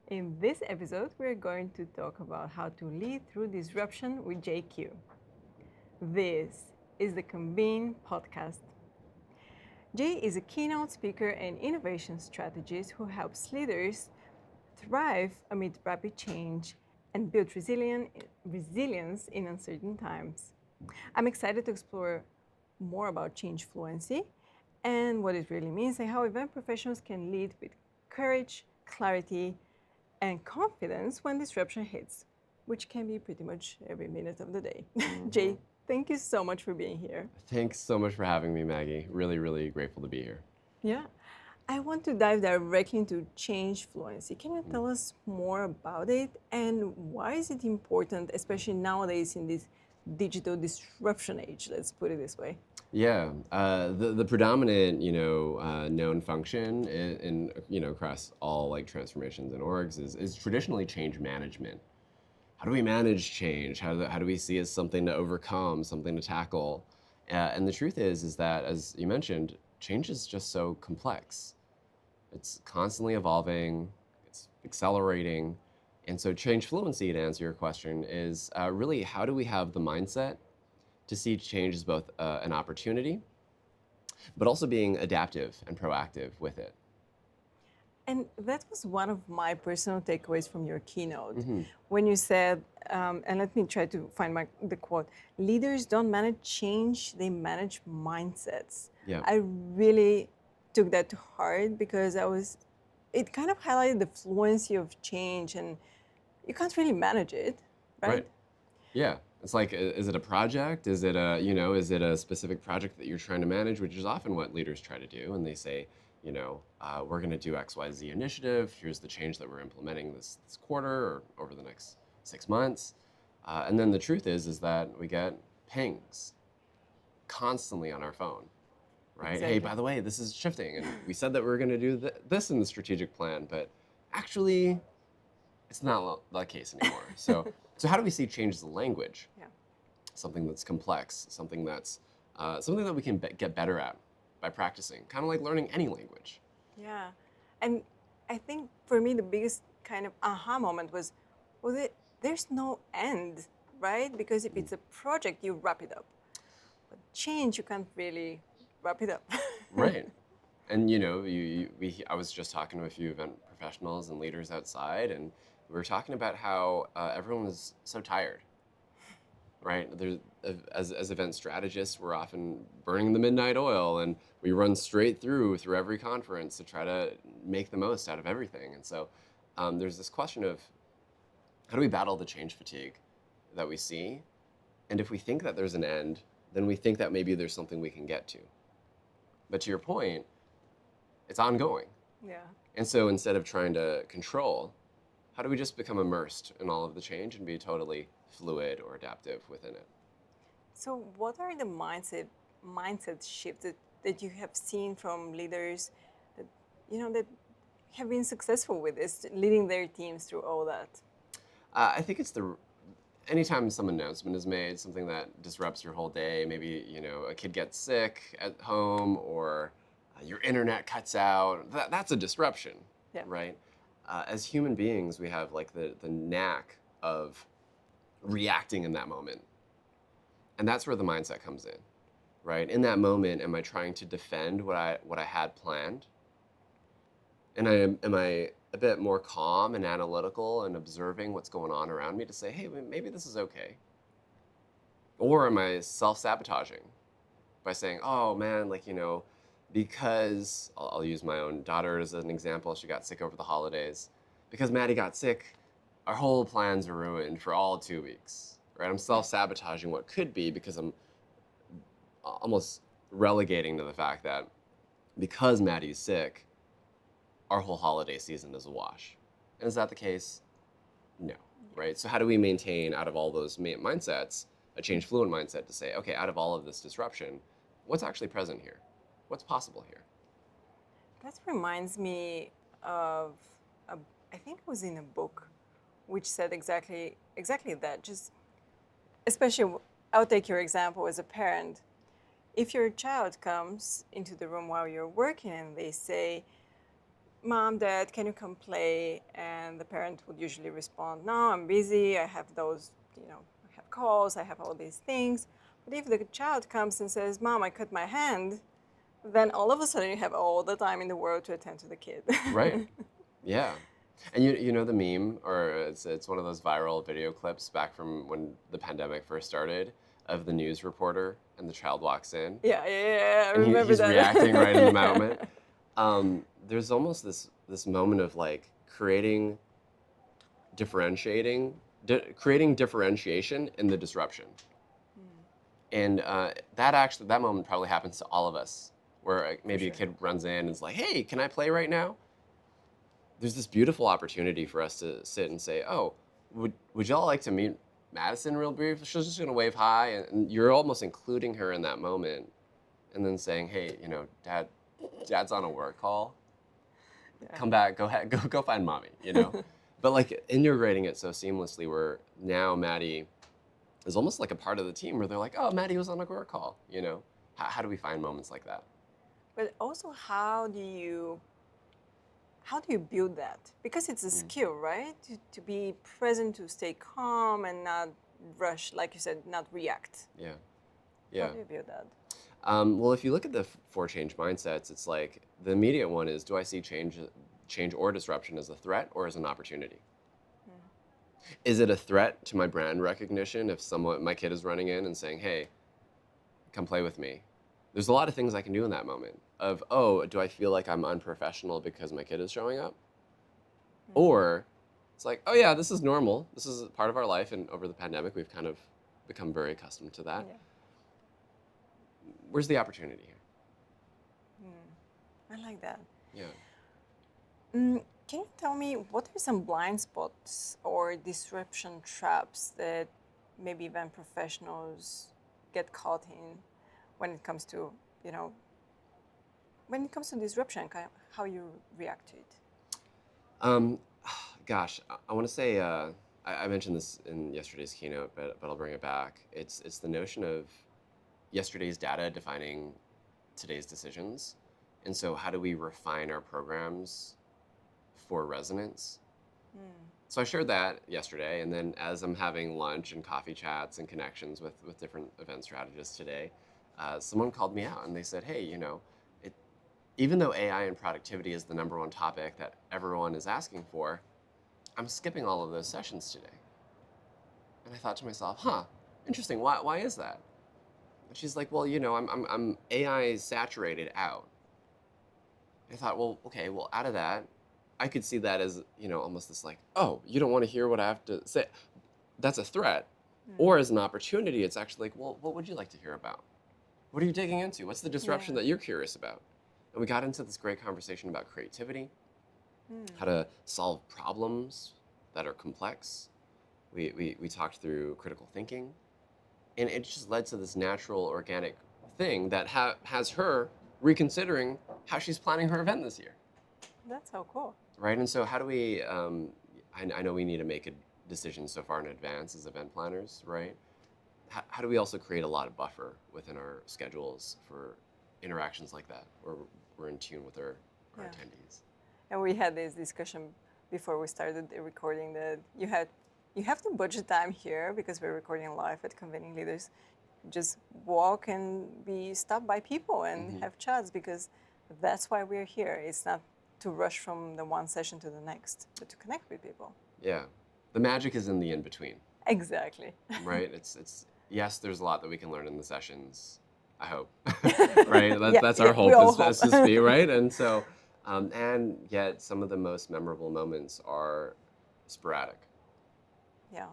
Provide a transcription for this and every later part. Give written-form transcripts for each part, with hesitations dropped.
In this episode, we're going to talk about how to lead through disruption with JQ. This is the Convene podcast. Jay is a keynote speaker and innovation strategist who helps leaders thrive amid rapid change and build resilience in uncertain times. I'm excited to explore more about change fluency and what it really means and how event professionals can lead with courage, clarity, and confidence when disruption hits, which can be pretty much every minute of the day. Jay, thank you so much for being here. Thanks so much for having me, Maggie. Really, really grateful to be here. Yeah. I want to dive directly into change fluency. Can you tell us more about it and why is it important, especially nowadays in this digital disruption age? Let's put it this way. Yeah, the predominant known function across all like transformations and orgs is traditionally change management. How do we manage change? How do we see it as something to overcome, something to tackle? And the truth is that, as you mentioned, change is just so complex. It's constantly evolving, it's accelerating. And so, change fluency, to answer your question, is really how do we have the mindset to see change as both an opportunity, but also being adaptive and proactive with it. And that was one of my personal takeaways from your keynote Mm-hmm. when you said, and let me try to find the quote, leaders don't manage change, they manage mindsets. Yeah. I really took that to heart because it kind of highlighted the fluency of change and you can't really manage it, right? Right. Yeah. It's like, is it a project? Is it a specific project that you're trying to manage, which is often what leaders try to do. And they say, we're going to do XYZ initiative. Here's the change that we're implementing this quarter or over the next 6 months. And then the truth is that we get pings constantly on our phone, right? Hey, Exactly. by the way, this is shifting. And we said that we were going to do this in the strategic plan, but actually, it's not the case anymore. So how do we see change as a language? Yeah. Something that's complex, something that we can get better at by practicing, kind of like learning any language. Yeah. And I think for me, the biggest kind of aha moment was, there's no end, right? Because if it's a project, you wrap it up. But change, you can't really wrap it up. Right. And I was just talking to a few event professionals and leaders outside, and we were talking about how everyone was so tired. Right? As event strategists, we're often burning the midnight oil, and we run straight through every conference to try to make the most out of everything. And so there's this question of how do we battle the change fatigue that we see? And if we think that there's an end, then we think that maybe there's something we can get to. But to your point, it's ongoing. Yeah. And so instead of trying to control, how do we just become immersed in all of the change and be totally fluid or adaptive within it? So, what are the mindset shifts that you have seen from leaders that that have been successful with this, leading their teams through all that? I think it's anytime some announcement is made, something that disrupts your whole day, maybe a kid gets sick at home or your internet cuts out. That's a disruption, Yeah. right? As human beings, we have like the knack of reacting in that moment, and that's where the mindset comes in, right? In that moment, am I trying to defend what I had planned? And am I a bit more calm and analytical and observing what's going on around me to say, hey, maybe this is okay? Or am I self-sabotaging by saying, oh man, because I'll use my own daughter as an example. She got sick over the holidays. Because Maddie got sick, our whole plans are ruined for all 2 weeks, right? I'm self-sabotaging what could be because I'm almost relegating to the fact that because Maddie's sick, our whole holiday season is a wash. And is that the case? No, right? So how do we maintain out of all those mindsets, a change fluent mindset to say, okay, out of all of this disruption, what's actually present here? What's possible here? That reminds me of, I think it was in a book, which said exactly that. Just especially, I'll take your example as a parent. If your child comes into the room while you're working and they say, Mom, Dad, can you come play? And the parent would usually respond, no, I'm busy. I have those, I have calls, I have all these things. But if the child comes and says, Mom, I cut my hand, then all of a sudden you have all the time in the world to attend to the kid. Right. Yeah. And you know the meme, or it's one of those viral video clips back from when the pandemic first started, of the news reporter and the child walks in Yeah, I and remember he's that. reacting right in the moment. There's almost this moment of like creating differentiation in the disruption. And that moment probably happens to all of us, where maybe a sure. kid runs in and is like, "Hey, can I play right now?" There's this beautiful opportunity for us to sit and say, "Oh, would y'all like to meet Madison real brief?" She's just gonna wave hi, and you're almost including her in that moment, and then saying, "Hey, Dad's on a work call. Yeah. Come back. Go ahead. Go find mommy." But like integrating it so seamlessly, where now Maddie is almost like a part of the team, where they're like, "Oh, Maddie was on a work call." How do we find moments like that? But also, how do you build that? Because it's a skill, right? To be present, to stay calm and not rush, like you said, not react. Yeah. How Yeah. do you build that? Well, if you look at the four change mindsets, it's like the immediate one is, do I see change or disruption as a threat or as an opportunity? Is it a threat to my brand recognition if my kid is running in and saying, "Hey, come play with me"? There's a lot of things I can do in that moment of, oh, do I feel like I'm unprofessional because my kid is showing up? Or it's like, oh yeah, this is normal. This is part of our life. And over the pandemic, we've kind of become very accustomed to that. Yeah. Where's the opportunity here? I like that. Yeah. Can you tell me what are some blind spots or disruption traps that maybe even professionals get caught in when it comes to, disruption, how you react to it? Um, Gosh, I want to say I mentioned this in yesterday's keynote, but I'll bring it back. It's the notion of yesterday's data defining today's decisions, and so how do we refine our programs for resonance? So I shared that yesterday, and then as I'm having lunch and coffee chats and connections with different event strategists today, someone called me out and they said, "Hey, even though AI and productivity is the number one topic that everyone is asking for, I'm skipping all of those sessions today." And I thought to myself, "Huh, interesting. Why is that?" And she's like, "Well, I'm AI saturated out." I thought, well, okay, well, out of that, I could see that as almost this like, oh, you don't want to hear what I have to say. That's a threat. Or as an opportunity, it's actually like, well, what would you like to hear about? What are you digging into? What's the disruption that you're curious about? And we got into this great conversation about creativity, how to solve problems that are complex. We talked through critical thinking, and it just led to this natural, organic thing that has her reconsidering how she's planning her event this year. That's so cool. Right, and so how do we, I know we need to make a decision so far in advance as event planners, right? How do we also create a lot of buffer within our schedules for interactions like that, where we're in tune with our Yeah. attendees? And we had this discussion before we started the recording that you have to budget time here because we're recording live at Convening Leaders. Just walk and be stopped by people and have chats because that's why we're here. It's not to rush from the one session to the next, but to connect with people. Yeah, the magic is in the in-between, Exactly. right? It's yes, there's a lot that we can learn in the sessions, I hope, right? That's our hope, we all is hope. to be, right? And so, and yet some of the most memorable moments are sporadic. Yeah.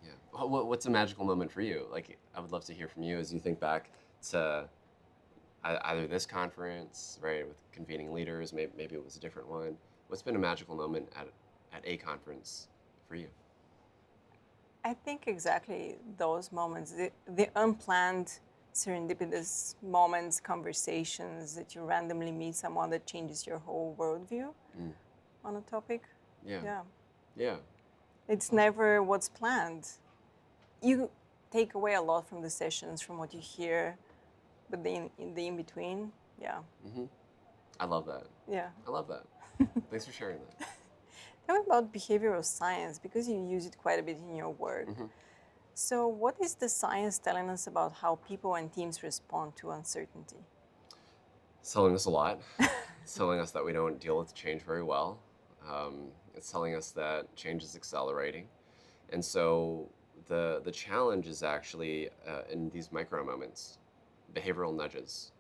Yeah. What's a magical moment for you? Like, I would love to hear from you as you think back to either this conference, right, with convening leaders, maybe it was a different one. What's been a magical moment at a conference for you? I think exactly those moments, the unplanned, serendipitous moments, conversations that you randomly meet someone that changes your whole worldview on a topic. Yeah. Yeah. Yeah. It's never what's planned. You take away a lot from the sessions, from what you hear, but in the in between, yeah. I love that. Yeah. I love that. Thanks for sharing that. Tell me about behavioral science because you use it quite a bit in your work. Mm-hmm. So, what is the science telling us about how people and teams respond to uncertainty? It's telling us a lot. It's telling us that we don't deal with change very well. It's telling us that change is accelerating. And so the challenge is actually in these micro moments, behavioral nudges.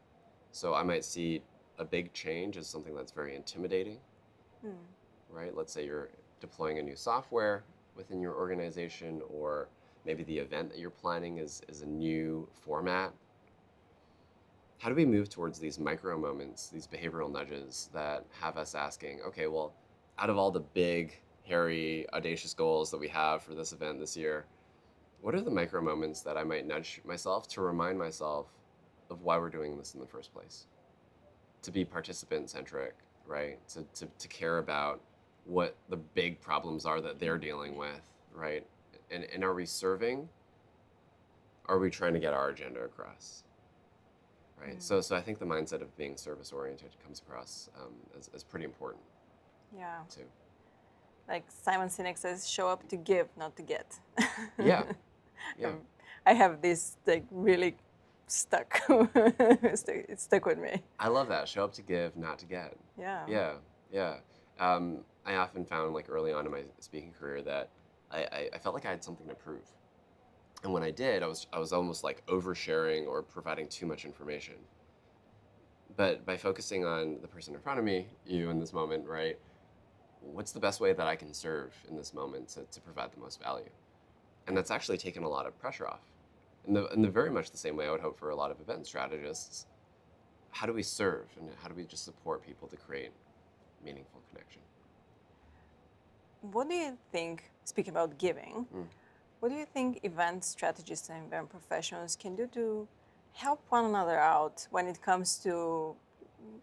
So I might see a big change as something that's very intimidating, Hmm. right? Let's say you're deploying a new software within your organization, or maybe the event that you're planning is a new format. How do we move towards these micro moments, these behavioral nudges that have us asking, okay, well, out of all the big, hairy, audacious goals that we have for this event this year, what are the micro moments that I might nudge myself to remind myself of why we're doing this in the first place? To be participant centric, right? To care about what the big problems are that they're dealing with, right? And are we serving? Are we trying to get our agenda across? Right. So I think the mindset of being service oriented comes across as pretty important Yeah. too. Like Simon Sinek says, show up to give, not to get. Yeah. Yeah. I have this like really stuck. It's stuck with me. I love that. Show up to give, not to get. Yeah. Yeah. Yeah. I often found like early on in my speaking career that I felt like I had something to prove. And when I did, I was almost like oversharing or providing too much information. But by focusing on the person in front of me, you in this moment, right? What's the best way that I can serve in this moment to provide the most value? And that's actually taken a lot of pressure off. In the very much the same way I would hope for a lot of event strategists. How do we serve and how do we just support people to create meaningful connection? What do you think, speaking about giving, what do you think event strategists and event professionals can do to help one another out when it comes to,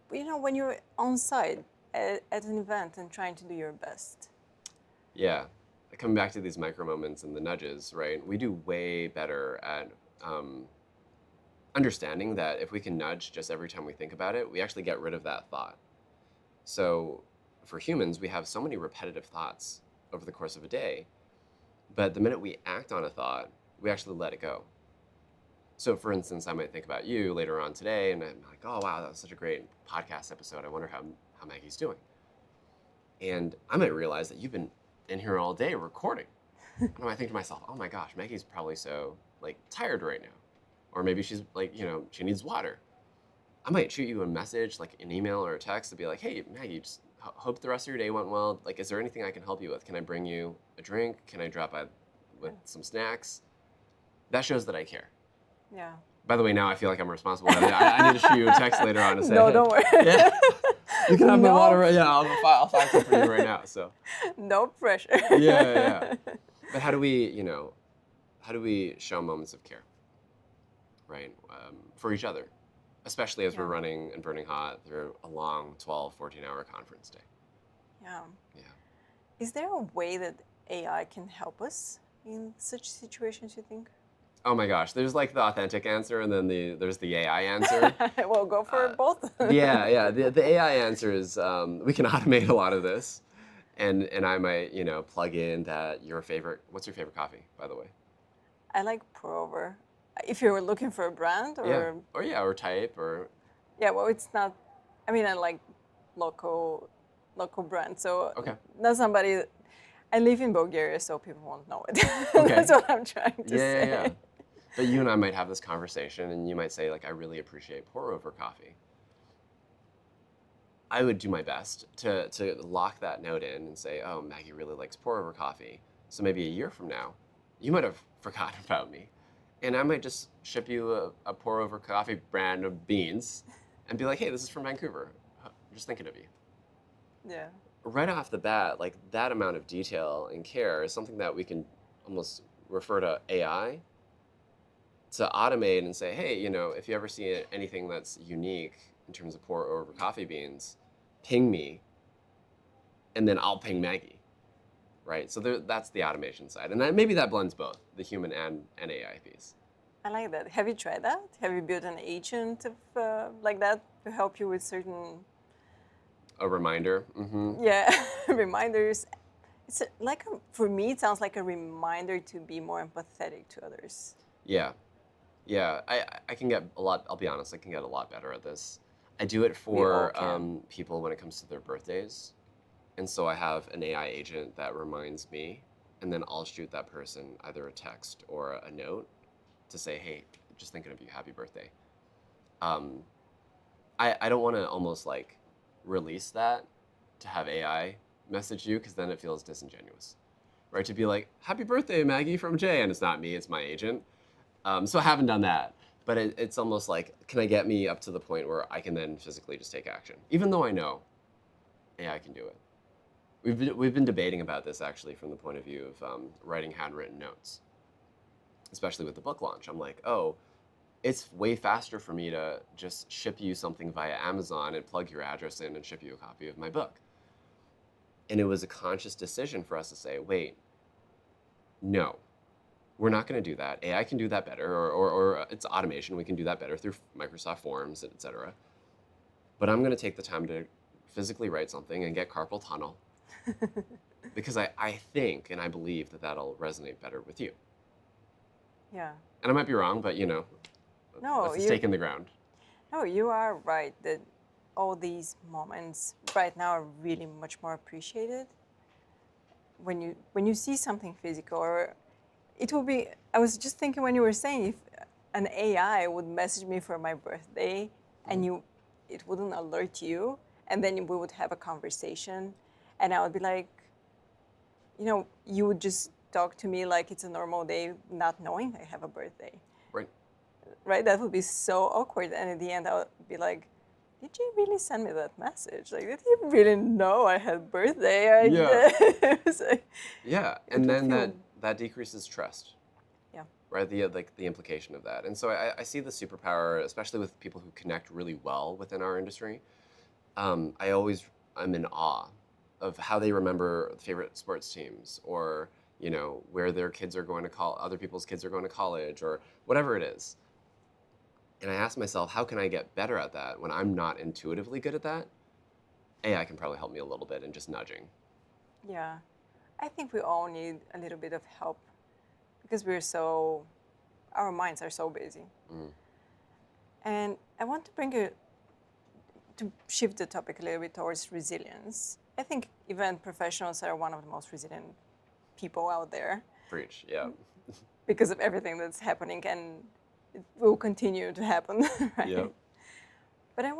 when you're on site at an event and trying to do your best? Yeah. Coming back to these micro moments and the nudges, right? We do way better at understanding that if we can nudge just every time we think about it, we actually get rid of that thought. So for humans, we have so many repetitive thoughts over the course of a day, but the minute we act on a thought, we actually let it go. So for instance, I might think about you later on today and I'm like, oh, wow, that was such a great podcast episode. I wonder how Maggie's doing. And I might realize that you've been in here all day recording. And I might think to myself, oh my gosh, Maggie's probably so like tired right now. Or maybe she's like, she needs water. I might shoot you a message, like an email or a text to be like, hey, Maggie, just hope the rest of your day went well. Like, is there anything I can help you with? Can I bring you a drink? Can I drop by with some snacks? That shows that I care. Yeah. By the way, now I feel like I'm responsible. I need to shoot you a text later on to say, No, hey, don't worry. Yeah, you can have my No. water right now. I'll find some for you right now. So No pressure. yeah. But how do we show moments of care, right, for each other, especially as we're running and burning hot through a long 12, 14-hour conference day? Yeah. Yeah. Is there a way that AI can help us in such situations, you think? Oh my gosh, there's like the authentic answer and then there's the AI answer. Well, go for both. Yeah. The AI answer is we can automate a lot of this. And I might, plug in that what's your favorite coffee, by the way? I like pour over. If you're looking for a brand or... Or type or... Yeah, well, it's not... I mean, I like local brands. So Okay. not somebody... I live in Bulgaria, so people won't know it. Okay. That's what I'm trying to say. Yeah. But you and I might have this conversation and you might say, like, I really appreciate pour over coffee. I would do my best to lock that note in and say, oh, Maggie really likes pour over coffee. So maybe a year from now, you might have forgotten about me. And I might just ship you a pour over coffee brand of beans and be like, hey, this is from Vancouver. I'm just thinking of you. Yeah. Right off the bat, like that amount of detail and care is something that we can almost refer to AI to automate and say, hey, if you ever see anything that's unique in terms of pour over coffee beans, ping me, and then I'll ping Maggie, right? So that's the automation side. And maybe that blends both, the human and AI piece. I like that. Have you tried that? Have you built an agent of like that to help you with certain... A reminder. Mm-hmm. Yeah, reminders. For me, it sounds like a reminder to be more empathetic to others. Yeah. Yeah. I can get a lot, I'll be honest, I can get a lot better at this. I do it We all for can. people when it comes to their birthdays. And so I have an AI agent that reminds me, and then I'll shoot that person either a text or a note to say, hey, just thinking of you, happy birthday. Um, I don't want to almost like release that to have AI message you because then it feels disingenuous, right? To be like, happy birthday, Maggie from Jay, and it's not me, it's my agent. So I haven't done that. But it's almost like, can I get me up to the point where I can then physically just take action? Even though I know AI can do it. We've been debating about this actually from the point of view of writing handwritten notes, especially with the book launch. I'm like, oh, it's way faster for me to just ship you something via Amazon and plug your address in and ship you a copy of my book. And it was a conscious decision for us to say, wait, no, we're not going to do that. AI can do that better, or it's automation. We can do that better through Microsoft Forms, et cetera. But I'm going to take the time to physically write something and get carpal tunnel because I think and I believe that that'll resonate better with you. Yeah. And I might be wrong, but No, that's a stake in the ground. No, you are right that all these moments right now are really much more appreciated. When you see something physical, or it will be. I was just thinking when you were saying if an AI would message me for my birthday and it wouldn't alert you, and then we would have a conversation, and I would be like, you would just talk to me like it's a normal day, not knowing I have a birthday. Right. Right? That would be so awkward. And at the end, I would be like, did you really send me that message? Like, did you really know I had birthday? Yeah. It was like, Yeah, it and would then feel, that decreases trust, yeah, right? The implication of that, and so I see the superpower, especially with people who connect really well within our industry. I'm in awe of how they remember favorite sports teams, or where their kids are going to other people's kids are going to college, or whatever it is. And I ask myself, how can I get better at that when I'm not intuitively good at that? AI can probably help me a little bit in just nudging. yeah. I think we all need a little bit of help because our minds are so busy. Mm. And I want to shift the topic a little bit towards resilience. I think event professionals are one of the most resilient people out there Preach, yeah. because of everything that's happening, and it will continue to happen, right? Yep. But I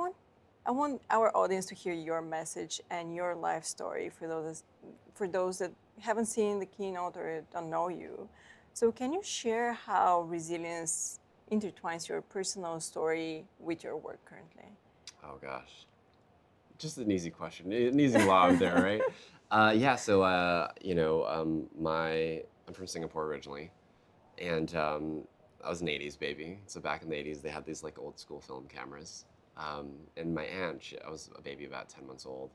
want our audience to hear your message and your life story for those that haven't seen the keynote or don't know you. So can you share how resilience intertwines your personal story with your work currently? Oh gosh, just an easy question, an easy lob there, right? Yeah. So I'm from Singapore originally, and I was an '80s baby. So back in the '80s, they had these like old school film cameras. And my aunt, I was a baby about 10 months old.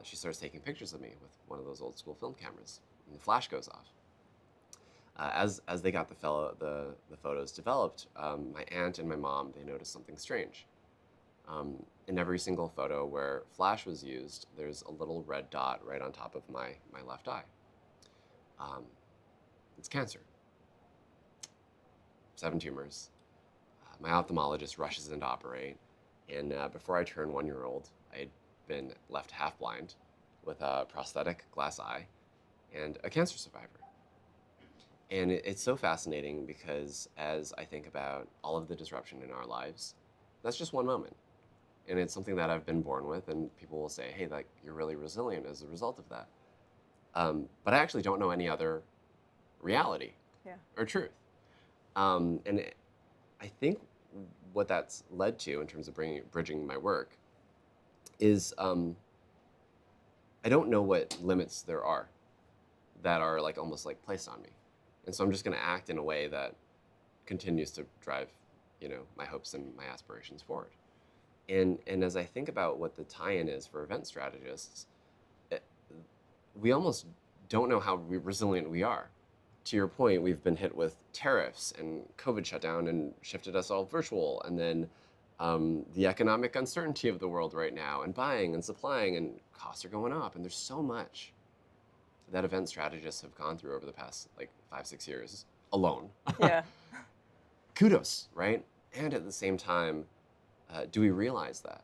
She starts taking pictures of me with one of those old school film cameras, and the flash goes off. As they got the photos developed, my aunt and my mom, they noticed something strange. In every single photo where flash was used, there's a little red dot right on top of my left eye. It's cancer. 7 tumors. My ophthalmologist rushes in to operate, and before I turned 1 year old, I had been left half blind with a prosthetic glass eye and a cancer survivor. And it's so fascinating because as I think about all of the disruption in our lives, that's just one moment. And it's something that I've been born with, and people will say, hey, like, you're really resilient as a result of that. But I actually don't know any other reality or truth. I think what that's led to in terms of bridging my work is I don't know what limits there are that are like almost like placed on me. And so I'm just going to act in a way that continues to drive, my hopes and my aspirations forward. And as I think about what the tie-in is for event strategists, we almost don't know how resilient we are. To your point, we've been hit with tariffs and COVID shutdown and shifted us all virtual. And then the economic uncertainty of the world right now, and buying and supplying, and costs are going up, and there's so much that event strategists have gone through over the past like 5, 6 years alone. Yeah. Kudos, right? And at the same time, do we realize that?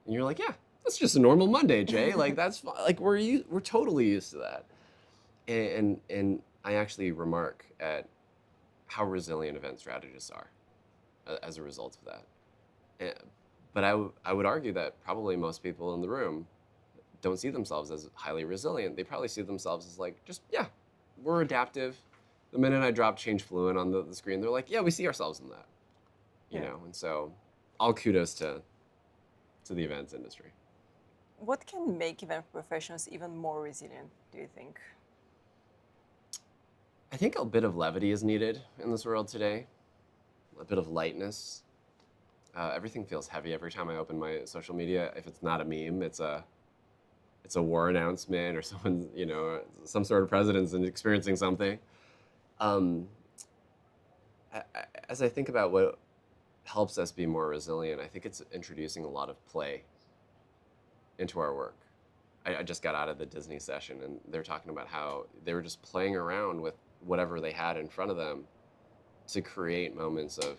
And you're like, yeah, that's just a normal Monday, Jay. Like that's like we're totally used to that. And I actually remark at how resilient event strategists are as a result of that. But I would argue that probably most people in the room don't see themselves as highly resilient. They probably see themselves as like, just, yeah, we're adaptive. The minute I drop change fluent on the screen, they're like, yeah, we see ourselves in that. You know, and so all kudos to the events industry. What can make event professionals even more resilient, do you think? I think a bit of levity is needed in this world today, a bit of lightness. Everything feels heavy every time I open my social media. If it's not a meme, it's a war announcement, or someone, you know, some sort of president's experiencing something. As I think about what helps us be more resilient, I think it's introducing a lot of play into our work. I just got out of the Disney session, and they're talking about how they were just playing around with whatever they had in front of them to create moments of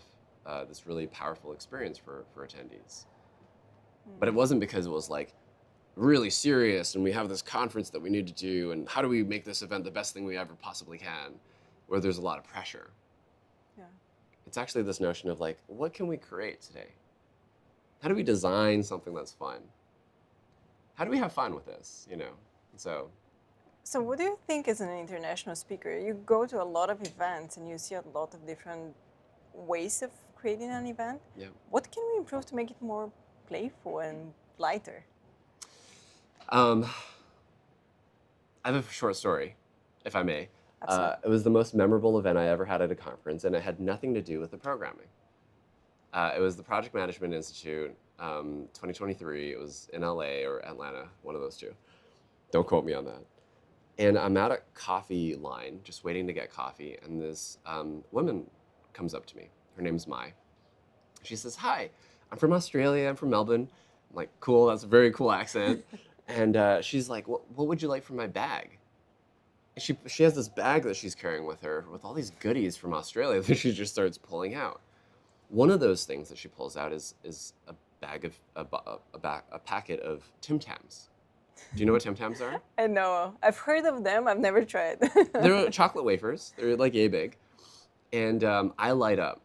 this really powerful experience for attendees. But it wasn't because it was like really serious and we have this conference that we need to do, and how do we make this event the best thing we ever possibly can, where there's a lot of pressure. Yeah. It's actually this notion of like, what can we create today? How do we design something that's fun? How do we have fun with this, you know? So what do you think as an international speaker? You go to a lot of events and you see a lot of different ways of creating an event. yeah. What can we improve to make it more playful and lighter? I have a short story, if I may. Absolutely. It was the most memorable event I ever had at a conference, and it had nothing to do with the programming. It was the Project Management Institute, 2023. It was in LA or Atlanta, one of those two. Don't quote me on that. And I'm at a coffee line, just waiting to get coffee, and this woman comes up to me. Her name's Mai. She says, "Hi, I'm from Australia. I'm from Melbourne." I'm like, "Cool, that's a very cool accent." And she's like, what would you like from my bag? And she has this bag that she's carrying with her with all these goodies from Australia that she just starts pulling out. One of those things that she pulls out is a bag of a packet of Tim Tams. Do you know what Tim Tams are? I know. I've heard of them. I've never tried. They're chocolate wafers. They're like yay big. And I light up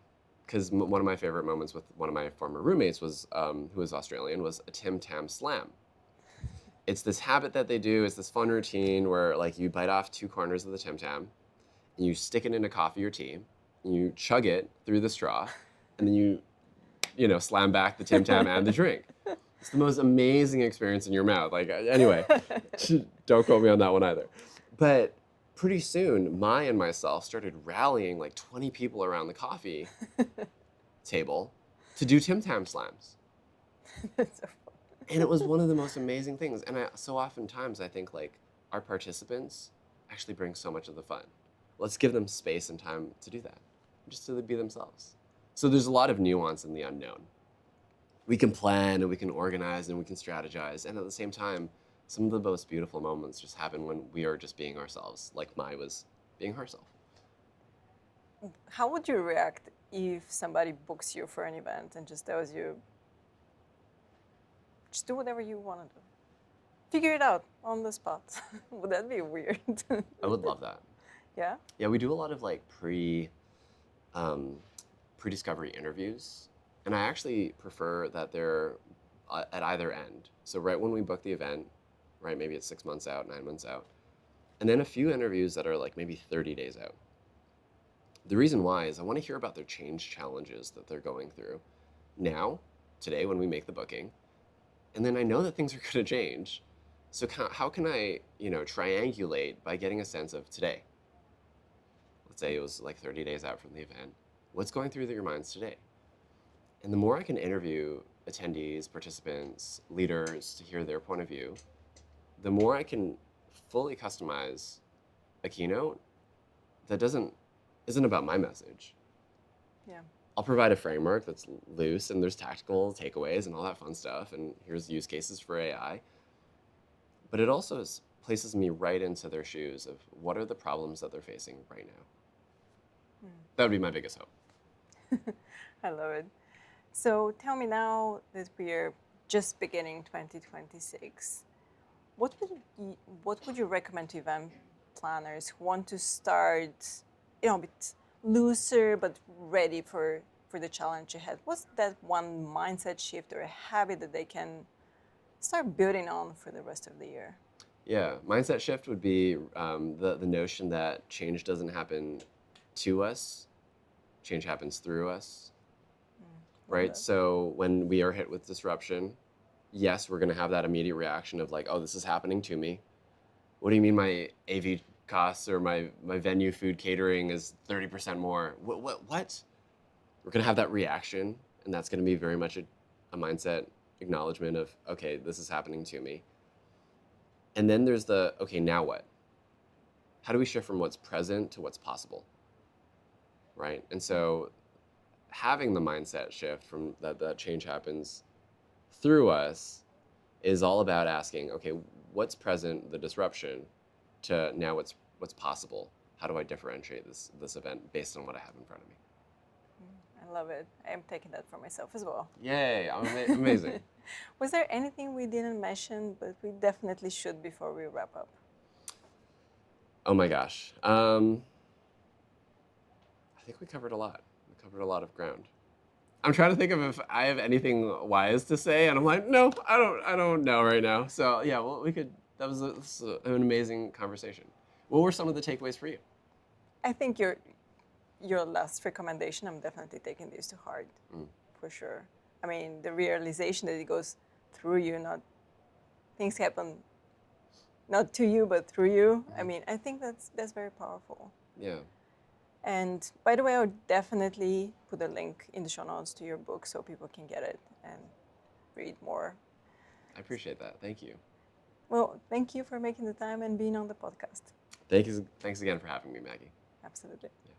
because one of my favorite moments with one of my former roommates was, who was Australian, was a Tim Tam slam. It's this habit that they do. It's this fun routine where like you bite off 2 corners of the Tim Tam, and you stick it into coffee or tea, and you chug it through the straw, and then you know, slam back the Tim Tam and the drink. It's the most amazing experience in your mouth. Like, anyway, don't quote me on that one either. But pretty soon, Mai and myself started rallying like 20 people around the coffee table to do Tim Tam slams. That's so fun. And it was one of the most amazing things. And so oftentimes I think like our participants actually bring so much of the fun. Let's give them space and time to do that, just to be themselves. So there's a lot of nuance in the unknown. We can plan and we can organize and we can strategize. And at the same time, some of the most beautiful moments just happen when we are just being ourselves, like Mai was being herself. How would you react if somebody books you for an event and just tells you, just do whatever you want to do? Figure it out on the spot. Would that be weird? I would love that. Yeah? Yeah, we do a lot of like pre-discovery interviews. And I actually prefer that they're at either end. So right when we book the event, right, maybe it's 6 months out, 9 months out. And then a few interviews that are like maybe 30 days out. The reason why is I want to hear about their change challenges that they're going through now, today when we make the booking. And then I know that things are going to change. So how can I, you know, triangulate by getting a sense of today? Let's say it was like 30 days out from the event. What's going through your minds today? And the more I can interview attendees, participants, leaders to hear their point of view, the more I can fully customize a keynote that isn't about my message. Yeah. I'll provide a framework that's loose and there's tactical takeaways and all that fun stuff. And here's use cases for AI. But it also places me right into their shoes of what are the problems that they're facing right now. That would be my biggest hope. I love it. So tell me now that we're just beginning 2026, what would you recommend to event planners who want to start, a bit looser but ready for the challenge ahead? What's that one mindset shift or a habit that they can start building on for the rest of the year? Yeah, mindset shift would be the notion that change doesn't happen to us, change happens through us, right? that. So when we are hit with disruption, yes, we're going to have that immediate reaction of like, oh, this is happening to me. What do you mean my AV costs or my venue food catering is 30% more? What? We're going to have that reaction, and that's going to be very much a mindset acknowledgement of, okay, this is happening to me. And then there's the, okay, now what? How do we shift from what's present to what's possible, right? And so having the mindset shift from that change happens through us is all about asking, okay, what's present, the disruption, to now what's possible? How do I differentiate this event based on what I have in front of me? I love it. I am taking that for myself as well. Yay, amazing. Was there anything we didn't mention, but we definitely should before we wrap up? Oh my gosh. I think we covered a lot. We covered a lot of ground. I'm trying to think of if I have anything wise to say, and I'm like, no, I don't know right now. So yeah, well, we could. That was an amazing conversation. What were some of the takeaways for you? I think your last recommendation, I'm definitely taking this to heart, for sure. I mean, the realization that it goes through you, not things happen not to you, but through you. I mean, I think that's very powerful. Yeah. And by the way, I'll definitely put a link in the show notes to your book so people can get it and read more. I appreciate that. Thank you. Well, thank you for making the time and being on the podcast. Thanks again for having me, Maggie. Absolutely. Yeah.